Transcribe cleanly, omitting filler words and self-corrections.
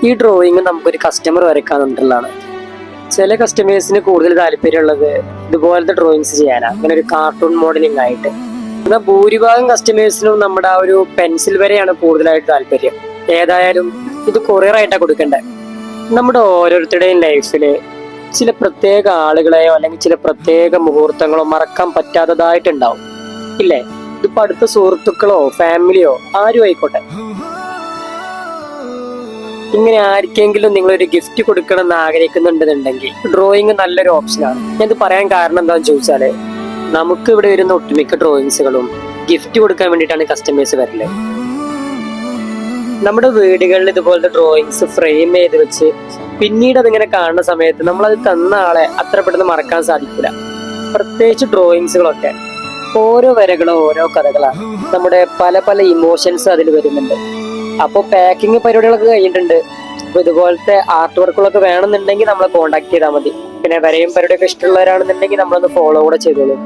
ഈ ഡ്രോയിങ് നമുക്കൊരു കസ്റ്റമർ വരയ്ക്കാന്നുള്ളതാണ്. ചില കസ്റ്റമേഴ്സിന് കൂടുതൽ താല്പര്യമുള്ളത് ഇതുപോലത്തെ ഡ്രോയിങ്സ് ചെയ്യാനാണ്, അങ്ങനെ ഒരു കാർട്ടൂൺ മോഡലിംഗ് ആയിട്ട്. എന്നാൽ ഭൂരിഭാഗം കസ്റ്റമേഴ്സിനും നമ്മുടെ ആ ഒരു പെൻസിൽ വരെയാണ് കൂടുതലായിട്ട് താല്പര്യം. ഏതായാലും ഇത് കൊറിയറായിട്ടാണ് കൊടുക്കേണ്ടത്. നമ്മുടെ ഓരോരുത്തരുടെയും ലൈഫില് ചില പ്രത്യേക ആളുകളെയോ അല്ലെങ്കിൽ ചില പ്രത്യേക മുഹൂർത്തങ്ങളോ മറക്കാൻ പറ്റാത്തതായിട്ടുണ്ടാവും, ഇല്ലേ? ഇതിപ്പോ അടുത്ത സുഹൃത്തുക്കളോ ഫാമിലിയോ ആരും ആയിക്കോട്ടെ. ഇങ്ങനെ ആർക്കെങ്കിലും നിങ്ങളൊരു ഗിഫ്റ്റ് കൊടുക്കണം എന്ന് ആഗ്രഹിക്കുന്നുണ്ടെന്നുണ്ടെങ്കിൽ ഡ്രോയിങ് നല്ലൊരു ഓപ്ഷനാണ്. ഞാനിത് പറയാൻ കാരണം എന്താണെന്ന് ചോദിച്ചാല്, നമുക്ക് ഇവിടെ വരുന്ന ഒട്ടുമിക്ക ഡ്രോയിങ്സുകളും ഗിഫ്റ്റ് കൊടുക്കാൻ വേണ്ടിയിട്ടാണ് കസ്റ്റമേഴ്സ് വരല്. നമ്മുടെ വീടുകളിൽ ഇതുപോലത്തെ ഡ്രോയിങ്സ് ഫ്രെയിം ചെയ്ത് വെച്ച് പിന്നീട് അതിങ്ങനെ കാണുന്ന സമയത്ത് നമ്മളത് തന്ന ആളെ അത്ര പെട്ടെന്ന് മറക്കാൻ സാധിക്കില്ല. പ്രത്യേകിച്ച് ഡ്രോയിങ്സുകളൊക്കെ ഓരോ വരകളും ഓരോ കഥകളാണ്. നമ്മുടെ പല പല ഇമോഷൻസ് അതിൽ വരുന്നുണ്ട്. അപ്പോൾ പാക്കിങ് പരിപാടികളൊക്കെ കഴിഞ്ഞിട്ടുണ്ട്. അപ്പൊ ഇതുപോലത്തെ ആർട്ട് വർക്കുകളൊക്കെ വേണമെന്നുണ്ടെങ്കിൽ നമ്മളെ കോൺടാക്ട് ചെയ്താൽ മതി. പിന്നെ വരയും പരിപാടിയൊക്കെ ഇഷ്ടമുള്ളവരാണെന്നുണ്ടെങ്കിൽ നമ്മളൊന്ന് ഫോളോ കൂടെ ചെയ്തോളൂ.